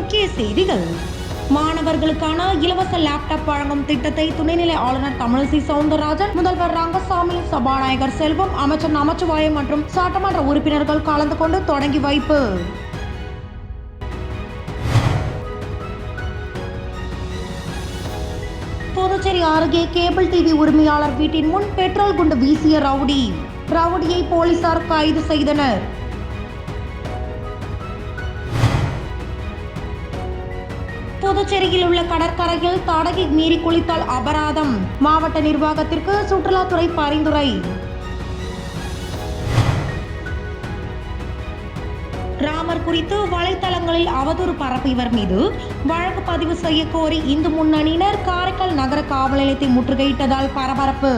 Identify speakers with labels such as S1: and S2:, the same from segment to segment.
S1: முக்கிய செய்திகள். மாணவர்களுக்கான இலவச லேப்டாப் வழங்கும் திட்டத்தை துணைநிலை ஆளுநர் தமிழிசை சவுந்தரராஜன், முதல்வர் ரங்கசாமி, சபாநாயகர் செல்வம், அமைச்சர் நமச்சிவாயம் மற்றும் சட்டமன்ற உறுப்பினர்கள் கலந்து கொண்டு தொடங்கி வைப்பு. புதுச்சேரி அருகே கேபிள் டிவி உரிமையாளர் வீட்டின் முன் பெட்ரோல் குண்டு வீசிய ரவுடியை போலீசார் கைது செய்தனர். புதுச்சேரியில் உள்ள கடற்கரையில் தடையை மீறி குளித்தால் அபராதம், மாவட்ட நிர்வாகத்திற்கு சுற்றுலாத்துறை பரிந்துரை. ராமர் குறித்து வலைத்தளங்களில் அவதூறு பரப்பியவர் மீது வழக்கு பதிவு செய்ய கோரி இந்து முன்னணியினர் காரைக்கால் நகர காவல் நிலையத்தை முற்றுகையிட்டதால் பரபரப்பு.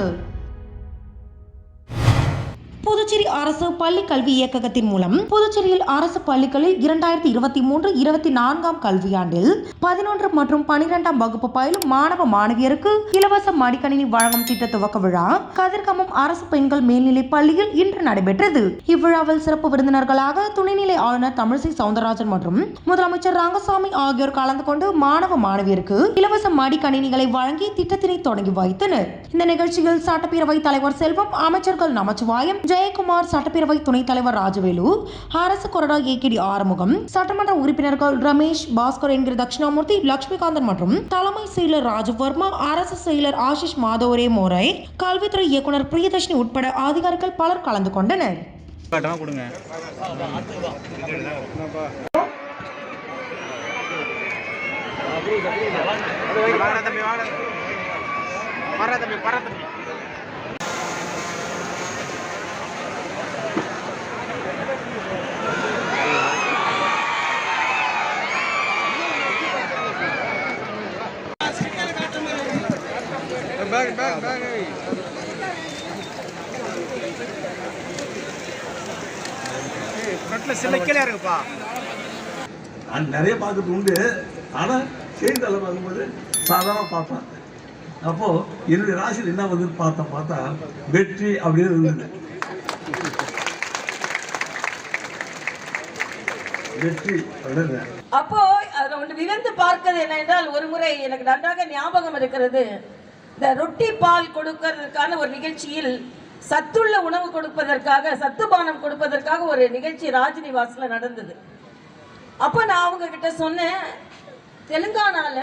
S1: புதுச்சேரி அரசு பள்ளி கல்வி இயக்ககத்தின் மூலம் புதுச்சேரியில் அரசு பள்ளிகளில் 2023-24 கல்வியாண்டில் 11 மற்றும் 12ஆம் வகுப்பு பயிலும் மாணவ மாணவியருக்கு இலவச மடிக்கணினி வழங்கும் திட்ட துவக்க விழா கதிர்காமம் அரசு பெண்கள் மேல்நிலை பள்ளியில் இன்று நடைபெற்றது. இவ்விழாவில் சிறப்பு விருந்தினர்களாக துணைநிலை ஆளுநர் தமிழிசை சவுந்தரராஜன் மற்றும் முதலமைச்சர் ரங்கசாமி ஆகியோர் கலந்து கொண்டு மாணவ மாணவியருக்கு இலவச மடிக்கணினிகளை வழங்கி திட்டத்தினை தொடங்கி வைத்தனர். இந்த நிகழ்ச்சியில் சட்டப்பேரவை தலைவர் செல்வம், அமைச்சர்கள் நமச்சிவாயம், ஜெயக்குமார், சட்டப்பேரவை துணைத் தலைவர் ராஜவேலு, அரசு கொறடா ஏகேடி ஆறுமுகம், சட்டமன்ற உறுப்பினர்கள் ரமேஷ், பாஸ்கர் என்கிற தட்சிணாமூர்த்தி, லட்சுமிகாந்தன் மற்றும் தலைமை செயலர் ராஜவர்மா, அரசு செயலர் ஆஷிஷ் மாதவரே மோரை, கல்வித்துறை இயக்குனர் பிரியதர்ஷினி உட்பட அதிகாரிகள் பலர் கலந்து கொண்டனர்.
S2: நிறைய பார்க்கறது உண்டு. ஆனால் செய்தித்தாளை பார்க்கும்போது சாதாரண பார்ப்பேன். அப்போ என்னுடைய ராசியில் என்ன வந்து பார்த்தா வெற்றி அப்படின்னு இருந்தது. வெற்றி அப்படின்னு
S3: அப்போ அதை ஒன்று விவந்து பார்க்கிறது என்ன என்றால், ஒரு முறை எனக்கு நன்றாக ஞாபகம் இருக்கிறது. இந்த ரொட்டி பால் கொடுக்கறதுக்கான ஒரு நிகழ்ச்சியில் சத்துள்ள உணவு கொடுப்பதற்காக, சத்துபானம் கொடுப்பதற்காக ஒரு நிகழ்ச்சி ராஜ்நிவாஸில் நடந்தது. அப்போ நான் அவங்க கிட்ட சொன்னேன், தெலுங்கானால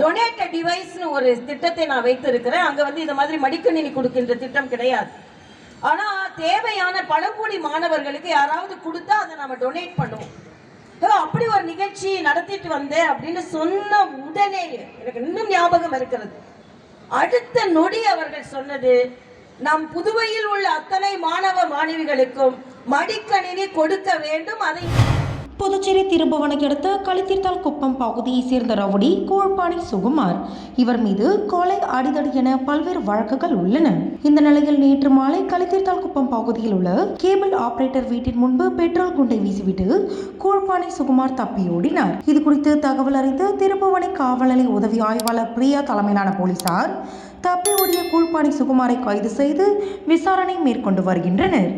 S3: டொனேட் டிவைஸ்னு ஒரு திட்டத்தை நான் வைத்திருக்கிறேன். அங்கே வந்து இந்த மாதிரி மடிக்கணினி கொடுக்கின்ற திட்டம் கிடையாது. ஆனால் தேவையான பழங்குடி மாணவர்களுக்கு யாராவது கொடுத்தா அதை நம்ம டொனேட் பண்ணுவோம். அப்படி ஒரு நிகழ்ச்சி நடத்திட்டு வந்தேன் அப்படின்னு சொன்ன உடனே எனக்கு இன்னும் ஞாபகம் இருக்கிறது. அடுத்த நொடி அவர்கள் சொன்னது, நம் புதுவையில் உள்ள அத்தனை மாணவ மாணவிகளுக்கும் மடிக்கணினி கொடுக்க வேண்டும். அதை
S1: புதுச்சேரி திருபுவனை அடுத்த களித்தீர்த்தால் குப்பம் பகுதியை சேர்ந்த ரவுடி கூழ்பாணி சுகுமார், இவர் மீது கொலை, அடிதடி என பல்வேறு வழக்குகள் உள்ளன. இந்த நிலையில் நேற்று மாலை களித்தீர்த்தால் குப்பம் பகுதியில் உள்ள கேபிள் ஆபரேட்டர் வீட்டின் முன்பு பெட்ரோல் குண்டை வீசிவிட்டு கூழ்பாணி சுகுமார் தப்பியோடினார். இது குறித்து தகவல் அறிந்து திருபுவனை காவல் நிலைய உதவி ஆய்வாளர் பிரியா தலைமையிலான போலீசார் தப்பி ஓடிய கூழ்பாணி சுகுமாரை கைது செய்து விசாரணை மேற்கொண்டு வருகின்றனர்.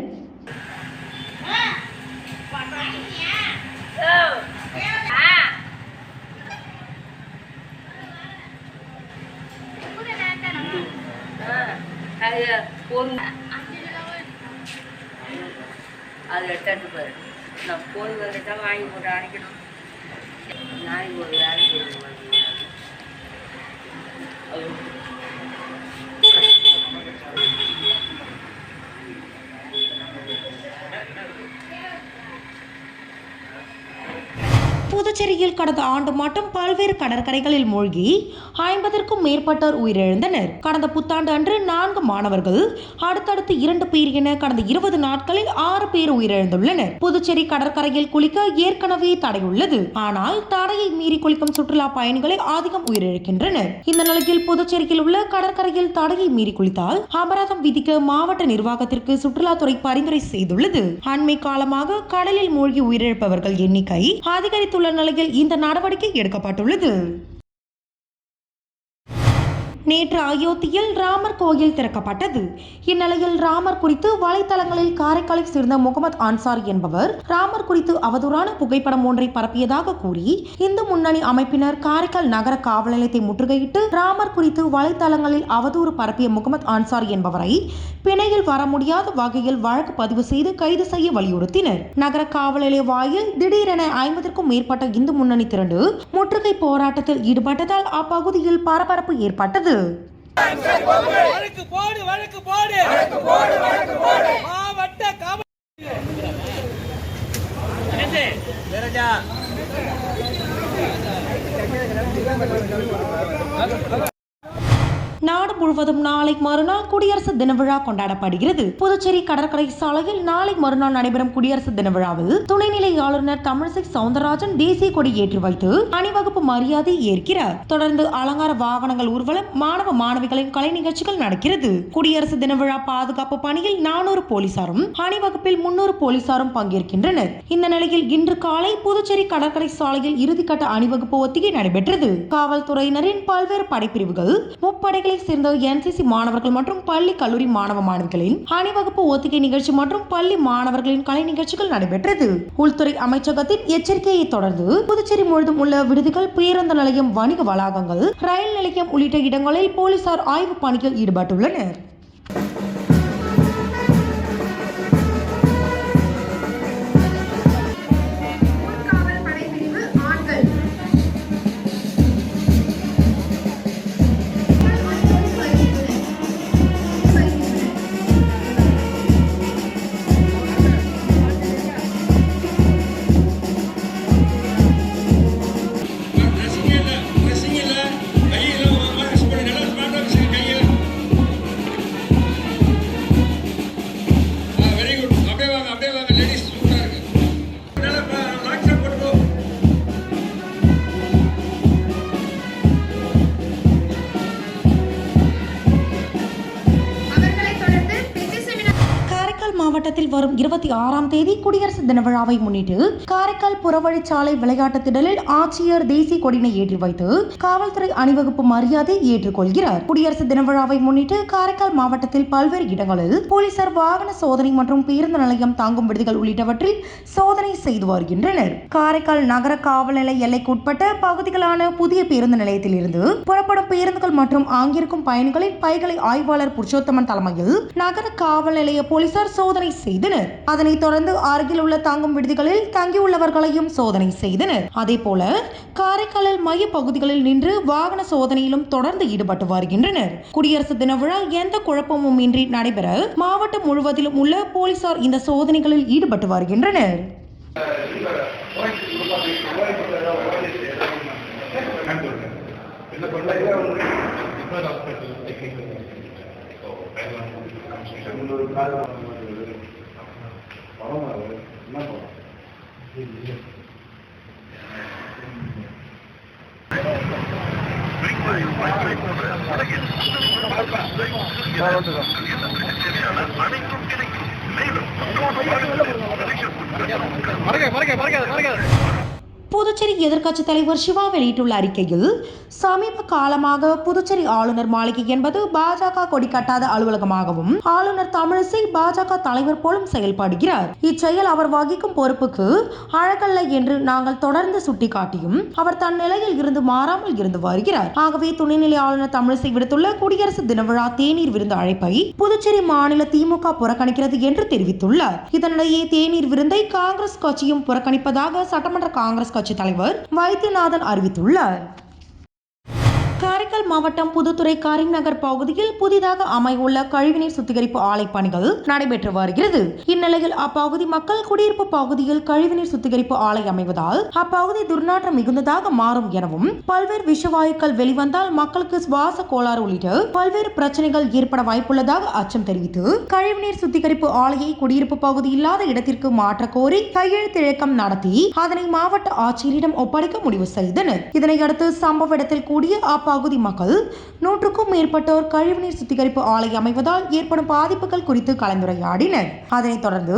S4: அது எடுத்து பாரு, நான் போய் வந்துட்டா வாங்கி போட்டு அரைக்கணும். நாளைக்கு ஒரு வேலை செய்யணும்.
S1: புதுச்சேரியில் கடந்த ஆண்டு மட்டும் பல்வேறு கடற்கரைகளில் மூழ்கி 50க்கும் மேற்பட்டோர் உயிரிழந்தனர். கடந்த புத்தாண்டு அன்று 4 மாணவர்கள், அடுத்தடுத்து 2 பேர் என கடந்த 20 நாட்களில் 6 பேர் உயிரிழந்துள்ளனர். புதுச்சேரி கடற்கரையில் குளிக்க ஏற்கனவே தடை உள்ளது. ஆனால் தடையை மீறி குளிக்கும் சுற்றுலா பயணிகளை அதிகம் உயிரிழக்கின்றனர். இந்த நிலையில் புதுச்சேரியில் உள்ள கடற்கரையில் தடையை மீறி குளித்தால் அபராதம் விதிக்க மாவட்ட நிர்வாகத்திற்கு சுற்றுலாத்துறை பரிந்துரை செய்துள்ளது. அண்மை காலமாக கடலில் மூழ்கி உயிரிழப்பவர்கள் எண்ணிக்கை அதிகரித்துள்ள நிலையில் இந்த நடவடிக்கை எடுக்கப்பட்டுள்ளது. நேற்று அயோத்தியில் ராமர் கோயில் திறக்கப்பட்டது. இந்நிலையில் ராமர் குறித்து வலைதளங்களில் காரைக்காலை சேர்ந்த முகமது அன்சாரி என்பவர் ராமர் குறித்து அவதூறான புகைப்படம் ஒன்றை பரப்பியதாக கூறி இந்து முன்னணி அமைப்பினர் காரைக்கால் நகர காவல் நிலையத்தை முற்றுகையிட்டு ராமர் குறித்து வலைதளங்களில் அவதூறு பரப்பிய முகமது அன்சாரி என்பவரை பிணையில் வர முடியாத வகையில் வழக்கு பதிவு செய்து கைது செய்ய வலியுறுத்தினர். நகர காவல் நிலைய வாயில் திடீரென 50க்கும் மேற்பட்ட இந்து முன்னணி திரண்டு முற்றுகை போராட்டத்தில் ஈடுபட்டதால் அப்பகுதியில் பரபரப்பு ஏற்பட்டது. நாடு முழுவதும் நாளை மறுநாள் குடியரசு தின விழா கொண்டாடப்படுகிறது. புதுச்சேரி கடற்கரை சாலையில் நாளை மறுநாள் நடைபெறும் குடியரசு தின விழாவில் துணைநிலை ஆளுநர் தமிழிசை சவுந்தரராஜன் தேசிய கொடி ஏற்றி வைத்து அணிவகுப்பு மரியாதை ஏற்கிறார். தொடர்ந்து அலங்கார வாகனங்கள் ஊர்வலம், மாணவ மாணவிகளின் கலை நிகழ்ச்சிகள் நடக்கிறது. குடியரசு தின விழா பாதுகாப்பு பணியில் 400 போலீசாரும் அணிவகுப்பில் 300 போலீசாரும் பங்கேற்கின்றனர். இந்த நிலையில் இன்று காலை புதுச்சேரி கடற்கரை சாலையில் இறுதிக்கட்ட அணிவகுப்பு ஒத்திகை நடைபெற்றது. காவல்துறையினரின் பல்வேறு படைப்பிரிவுகள், முப்படைகளை சேர்ந்த NCC மாணவர்கள் மற்றும் பள்ளி கல்லூரி மாணவ மாணவிகளின் அணிவகுப்பு ஒத்திகை நிகழ்ச்சி மற்றும் பள்ளி மாணவர்களின் கலை நிகழ்ச்சிகள் நடைபெற்றது. உள்துறை அமைச்சகத்தின் எச்சரிக்கையை தொடர்ந்து புதுச்சேரி முழுவதும் உள்ள விடுதிகள், பேருந்து நிலையம், வணிக வளாகங்கள், ரயில் நிலையம் உள்ளிட்ட இடங்களில் போலீசார் ஆய்வு பணியில் ஈடுபட்டுள்ளனர். மாவட்டத்தில் வரும் 26ஆம் தேதி குடியரசு தின விழாவை முன்னிட்டு காரைக்கால் புறவழிச்சாலை விளையாட்டு திடலில் ஆட்சியர் தேசிய கொடியினை ஏற்றி வைத்து காவல்துறை அணிவகுப்பு மரியாதை ஏற்றுக்கொள்கிறார். குடியரசு தின விழாவை முன்னிட்டு காரைக்கால் மாவட்டத்தில் பல்வேறு இடங்களில் போலீசார் வாகன சோதனை மற்றும் பேருந்து நிலையம், தாங்கும் விடுதிகள் உள்ளிட்டவற்றில் சோதனை செய்து வருகின்றனர். காரைக்கால் நகர காவல் நிலைய எல்லைக்குட்பட்ட பகுதிகளான புதிய பேருந்து நிலையத்தில் இருந்து புறப்படும் பேருந்துகள் மற்றும் அங்கிருக்கும் பயணிகளின் பைகளை ஆய்வாளர் புருஷோத்தமன் தலைமையில் நகர காவல் நிலைய போலீசார் சோதனை செய்தனர். அதனைத் தொடர்ந்து அருகில் உள்ள தங்கும் விடுதிகளில் தங்கியுள்ளவர்களையும் சோதனை செய்தனர். அதேபோல காரைக்காலில் மைய பகுதிகளில் நின்று வாகன சோதனையிலும் தொடர்ந்து ஈடுபட்டு வருகின்றனர். குடியரசு தின விழா எந்த குழப்பமும் இன்றி நடைபெற மாவட்டம் முழுவதிலும் உள்ள போலீசார் இந்த சோதனைகளில் ஈடுபட்டு வருகின்றனர். புதுச்சேரி எதிர்க்கட்சித் தலைவர் சிவா வெளியிட்டுள்ள அறிக்கையில், சமீப காலமாக புதுச்சேரி ஆளுநர் மாளிகை என்பது பாஜக கொடி கட்டாத அலுவலகமாகவும் ஆளுநர் தமிழிசை பாஜக தலைவர் போலும் செயல்படுகிறார். இச்செயல் அவர் வகிக்கும் பொறுப்புக்கு அழகல்ல என்று நாங்கள் தொடர்ந்து சுட்டிக்காட்டியும் அவர் தன் நிலையில் இருந்து மாறாமல் இருந்து வருகிறார். ஆகவே துணைநிலை ஆளுநர் தமிழிசை விடுத்துள்ள குடியரசு தின விழா தேநீர் விருந்து அழைப்பை புதுச்சேரி மாநில திமுக புறக்கணிக்கிறது என்று தெரிவித்துள்ளார். இதனிடையே தேநீர் விருந்தை காங்கிரஸ் கட்சியும் புறக்கணிப்பதாக சட்டமன்ற காங்கிரஸ் கட்சி தலைவர் வைத்தியநாதன் அறிவித்துள்ளார். காரைக்கால் மாவட்டம் புதுத்துறை கரீம்நகர் பகுதியில் புதிதாக அமையுள்ள கழிவுநீர் சுத்திகரிப்பு ஆலை பணிகள் நடைபெற்று வருகிறது. இந்நிலையில் அப்பகுதி மக்கள் குடியிருப்பு பகுதியில் கழிவுநீர் சுத்திகரிப்பு ஆலை அமைவதால் அப்பகுதி துர்நாற்றம் மிகுந்ததாக மாறும் எனவும் பல்வேறு விஷவாயுக்கள் வெளிவந்தால் மக்களுக்கு சுவாச கோளாறு உள்ளிட்ட பல்வேறு பிரச்சனைகள் ஏற்பட வாய்ப்புள்ளதாக அச்சம் தெரிவித்து கழிவுநீர் சுத்திகரிப்பு ஆலையை குடியிருப்பு பகுதி இல்லாத இடத்திற்கு மாற்ற கோரி கையெழுத்து இயக்கம் நடத்தி அதனை மாவட்ட ஆட்சியரிடம் ஒப்படைக்க முடிவு செய்தனர். இதனையடுத்து சம்பவ இடத்தில் கூடிய அப்பகுதி மக்கள் 100க்கும் மேற்பட்டோர் கழிவுநீர் சுத்திகரிப்பு ஆலை அமைவதால் ஏற்படும் பாதிப்புகள் குறித்து கலந்துரையாடினர். அதனைத் தொடர்ந்து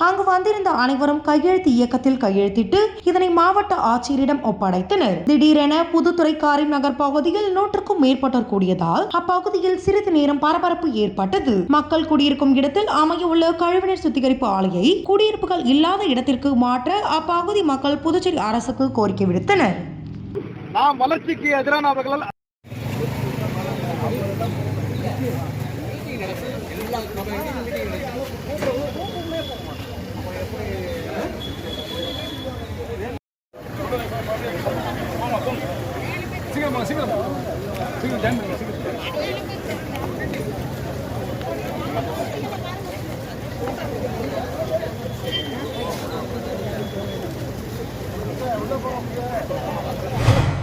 S1: அங்கு வந்திருந்த அனைவரும் கையெழுத்து இயக்கத்தில் கையெழுத்திட்டு இதனை மாவட்ட ஆட்சியரிடம் ஒப்படைத்தனர். திடீரென புதுத்துறை காரிம் நகர் பகுதியில் 100க்கும் மேற்பட்டோர் கூடியதால் அப்பகுதியில் சிறிது நேரம் பரபரப்பு ஏற்பட்டது. மக்கள் குடியிருக்கும் இடத்தில் அமையவுள்ள கழிவுநீர் சுத்திகரிப்பு ஆலையை குடியிருப்புகள் இல்லாத இடத்திற்கு மாற்ற அப்பகுதி மக்கள் புதுச்சேரி அரசுக்கு கோரிக்கை விடுத்தனர்.
S5: நாம் வளர்ச்சிக்கு எதிரானவர்கள்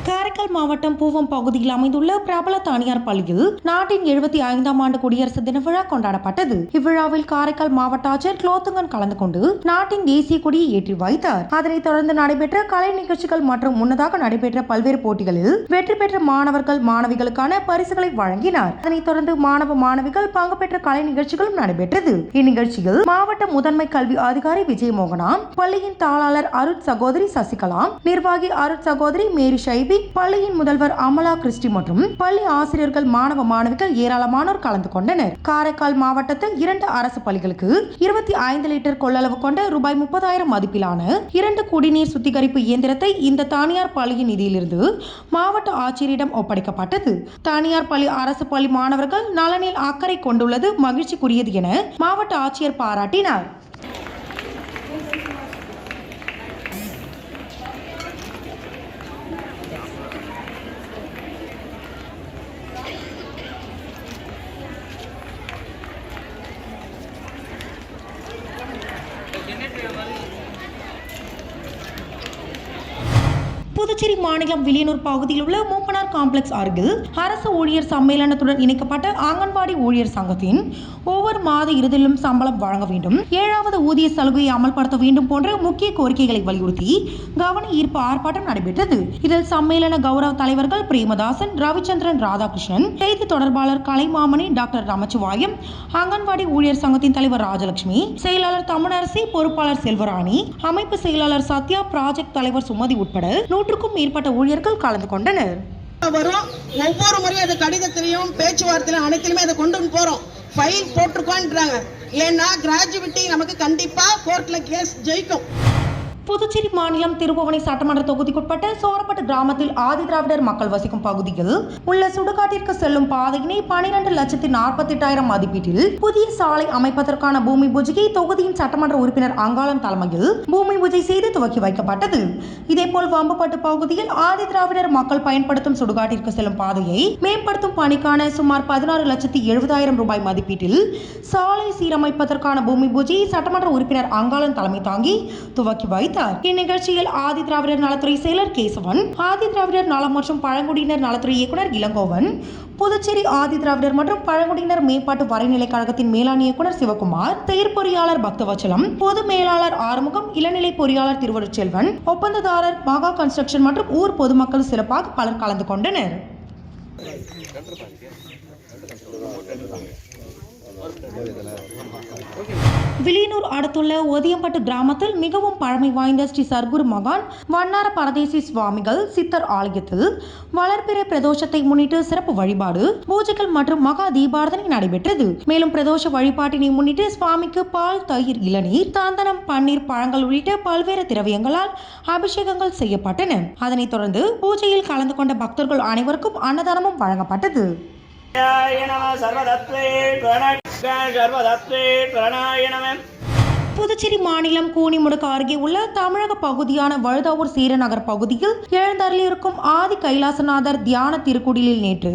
S1: காரைக்கால் மாவட்டம் பூவம் பகுதியில் அமைந்துள்ள பிரபல தனியார் பள்ளியில் நாட்டின் 75ஆம் ஆண்டு குடியரசு தின விழா கொண்டாடப்பட்டது. இவ்விழாவில் காரைக்கால் மாவட்ட ஆட்சியர் குலோத்துங்கன் கலந்து கொண்டு நாட்டின் தேசிய கொடியை ஏற்றி வைத்தார். அதனைத் தொடர்ந்து நடைபெற்ற கலை நிகழ்ச்சிகள் மற்றும் முன்னதாக நடைபெற்ற பல்வேறு போட்டிகளில் வெற்றி பெற்ற மாணவர்கள் மாணவிகளுக்கான பரிசுகளை வழங்கினார். அதனைத் தொடர்ந்து மாணவ மாணவிகள் பங்கு பெற்ற கலை நிகழ்ச்சிகளும் நடைபெற்றது. இந்நிகழ்ச்சியில் மாவட்ட முதன்மை கல்வி அதிகாரி விஜயமோகனா, பள்ளியின் தாளாளர் அருட் சகோதரி சசிகலா, நிர்வாகி அருட் சகோதரி மேரி ஷைபி, பள்ளியின் முதல்வர் அமலா கிறிஸ்டி மற்றும் பள்ளி ஆசிரியர்கள் மாணவ மாணவிகள் ஏராளமானோர் கலந்து கொண்டனர். காரைக்கால் மாவட்டத்தில் 2 அரசு பள்ளிகளுக்கு 25 லிட்டர் கொள்ளளவு கொண்ட ரூபாய் 30,000 மதிப்பிலான 2 குடிநீர் சுத்திகரிப்பு இயந்திரத்தை இந்த தனியார் பள்ளியின் நிதியிலிருந்து மாவட்ட ஆட்சியரிடம் ஒப்படைக்கப்பட்டது. தனியார் பள்ளி அரசு பள்ளி மாணவர்கள் நலனில் அக்கறை கொண்டுள்ளது மகிழ்ச்சிக்குரியது என மாவட்ட ஆட்சியர் பாராட்டினார். புதுச்சேரி மாநிலம் வில்லியனூர் பகுதியில் உள்ள மூப்பனார் காம்ப்ளெக்ஸ் அருகில் அரசு ஊழியர் சம்மேளனத்துடன் இணைக்கப்பட்ட அங்கன்வாடி ஊழியர் சங்கத்தின் ஒவ்வொரு மாத இறுதியிலும் சம்பளம் வழங்க வேண்டும், 7வது ஊதிய சலுகையை அமல்படுத்த வேண்டும் போன்ற முக்கிய கோரிக்கைகளை வலியுறுத்தி கவன ஈர்ப்பு ஆர்ப்பாட்டம் நடைபெற்றது. இதில் சம்மேளன கௌரவ தலைவர்கள் பிரேமதாசன், ரவிச்சந்திரன், ராதாகிருஷ்ணன், செய்தி தொடர்பாளர் கலைமாமணி, டாக்டர் நமச்சிவாயம், அங்கன்வாடி ஊழியர் சங்கத்தின் தலைவர் ராஜலட்சுமி, செயலாளர் தமிழரசி, பொறுப்பாளர் செல்வராணி, அமைப்பு செயலாளர் சத்யா, ப்ராஜெக்ட் தலைவர் சுமதி உட்பட 100க்கும் மேற்பட்ட ஊழியர்கள் கலந்து கொண்டனர்.
S6: வரும் ஒவ்வொரு முறையும் அது கடிதத்திலையும் பேச்சுவார்த்தையிலும் அனைத்திலுமே அதை கொண்டு போறோம். ஃபைல் போட்டிருக்கோன்றாங்க. ஏன்னா கிராஜுவிட்டி நமக்கு கண்டிப்பா கோர்ட்ல கேஸ் ஜெயிக்கும்.
S1: புதுச்சேரி மாநிலம் திருபுவனை சட்டமன்ற தொகுதிக்குட்பட்ட சோரப்பட்டு கிராமத்தில் ஆதிதிராவிடர் மக்கள் வசிக்கும் பகுதியில் உள்ள சுடுகாட்டிற்கு செல்லும் பாதையினை 12,48,000 மதிப்பீட்டில் புதிய சாலை அமைப்பதற்கான பூமி பூஜையை தொகுதியின் சட்டமன்ற உறுப்பினர் அங்காளன் தலைமையில் பூமி பூஜை செய்து துவக்கி வைக்கப்பட்டது. இதேபோல் வம்பப்பட்டு பகுதியில் ஆதிதிராவிடர் மக்கள் பயன்படுத்தும் சுடுகாட்டிற்கு செல்லும் பாதையை மேம்படுத்தும் பணிக்கான சுமார் 16,70,000 ரூபாய் மதிப்பீட்டில் சாலை சீரமைப்பதற்கான பூமி பூஜையை சட்டமன்ற உறுப்பினர் அங்காளன் தலைமை தாங்கி துவக்கி வைத்தார். இந்நிகழ்ச்சியில் ஆதிதிராவிடர் நலத்துறை செயலர் கேசவன், ஆதிதிராவிடர் நலம் மற்றும் பழங்குடியினர் நலத்துறை இயக்குனர் இளங்கோவன், புதுச்சேரி ஆதிதிராவிடர் மற்றும் பழங்குடியினர் மேம்பாட்டு வரைநிலை கழகத்தின் மேலாண் இயக்குனர் சிவகுமார், செயற்பொறியாளர் பக்தவச்சலம், பொது மேலாளர் ஆறுமுகம், இளநிலை பொறியாளர் திருவருட்செல்வன், ஒப்பந்ததாரர் மகா கன்ஸ்ட்ரக்ஷன் மற்றும் ஊர் பொதுமக்கள் சிறப்பாக பலர் கலந்து கொண்டனர். வில்லியனூர் அடுத்துள்ள ஒதியம்பட்டு கிராமத்தில் மிகவும் பழமை வாய்ந்த ஸ்ரீ சர்க்குரு மகான் வண்ணார பரதேசி சுவாமிகள் சித்தர் ஆலயத்தில் வளர்பிறை பிரதோஷத்தை முன்னிட்டு சிறப்பு வழிபாடு, பூஜைகள் மற்றும் மகா தீபாராதனை நடைபெற்றது. மேலும் பிரதோஷ வழிபாட்டினை முன்னிட்டு சுவாமிக்கு பால், தயிர், இளநீர், தாந்தனம், பன்னீர், பழங்கள் உள்ளிட்ட பல்வேறு திரவியங்களால் அபிஷேகங்கள் செய்யப்பட்டன. அதனைத் தொடர்ந்து பூஜையில் கலந்து கொண்ட பக்தர்கள் அனைவருக்கும் அன்னதானமும் வழங்கப்பட்டது. புதுச்சேரி மாநிலம் கூனிமுடுக்கு அருகே உள்ள தமிழக பகுதியான வழுதாவூர் சீரநகர் பகுதியில் எழுந்தருளியிருக்கும் ஆதி கைலாசநாதர் தியான திருக்குடிலில் நேற்று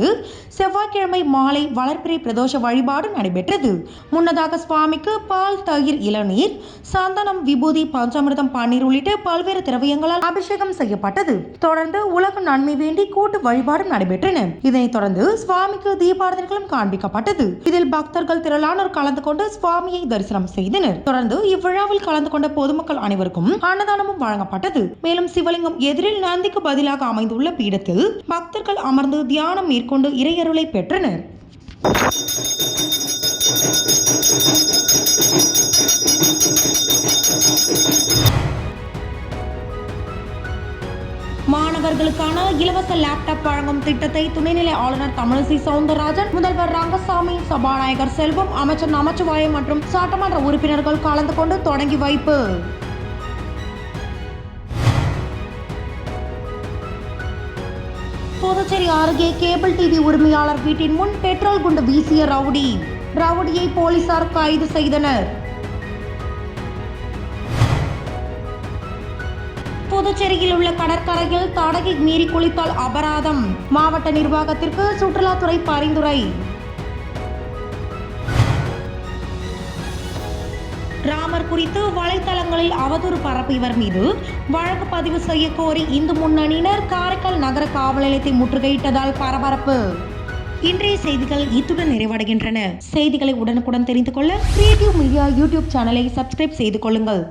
S1: செவ்வாய்க்கிழமை மாலை வளர்பிறை பிரதோஷ வழிபாடு நடைபெற்றது. முன்னதாக சுவாமிக்கு பால், தயிர், இளநீர், சந்தனம், விபூதி, பஞ்சாமிர்தம், பன்னீர் உள்ளிட்ட பல்வேறு திரவியங்களால் அபிஷேகம் செய்யப்பட்டது. தொடர்ந்து உலக நன்மை வேண்டி கூட்டு வழிபாடு நடைபெற்றன. இதனைத் தொடர்ந்து சுவாமிக்கு தீபாராதனைகளும் காண்பிக்கப்பட்டது. இதில் பக்தர்கள் திரளானோர் கலந்து கொண்டு சுவாமியை தரிசனம் செய்தனர். தொடர்ந்து இவ்விழாவில் கலந்து கொண்ட பொதுமக்கள் அனைவருக்கும் அன்னதானமும் வழங்கப்பட்டது. மேலும் சிவலிங்கம் எதிரில் நந்திக்கு பதிலாக அமைந்துள்ள பீடத்தில் பக்தர்கள் அமர்ந்து தியானம் மேற்கொண்டு இறையருளை பெற்றனர். மாணவர்களுக்கான இலவச லேப்டாப் வழங்கும் திட்டத்தை துணைநிலை ஆளுநர் தமிழிசை சவுந்தரராஜன், முதல்வர் ரங்கசாமி, சபாநாயகர் செல்வம், அமைச்சர் நமச்சிவாயம் மற்றும் சட்டமன்ற உறுப்பினர்கள் கலந்து கொண்டு தொடங்கி வைப்பு. புதுச்சேரி அருகே கேபிள் டிவி உரிமையாளர் வீட்டின் முன் பெட்ரோல் குண்டு வீசிய ரவுடியை போலீசார் கைது செய்தனர். புதுச்சேரியில் உள்ள கடற்கரையில் தடையை மீறி குளித்தால் அபராதம். மாவட்ட நிர்வாகத்திற்கு சுற்றுலாத்துறை பரிந்துரை. ராமர் குறித்து வலைத்தளங்களில் அவதூறு பரப்பியவர் மீது வழக்கு பதிவு செய்ய கோரி இந்து முன்னணியினர் காரைக்கால் நகர காவல் நிலையத்தை முற்றுகையிட்டதால் பரபரப்பு. இன்றைய செய்திகள் இத்துடன் நிறைவடைகின்றன. செய்திகளை உடனுக்குடன் தெரிந்து கொள்ள கிரியேட்டிவ் மீடியா யூடியூப் சேனலை சப்ஸ்கிரைப் செய்து கொள்ளுங்கள்.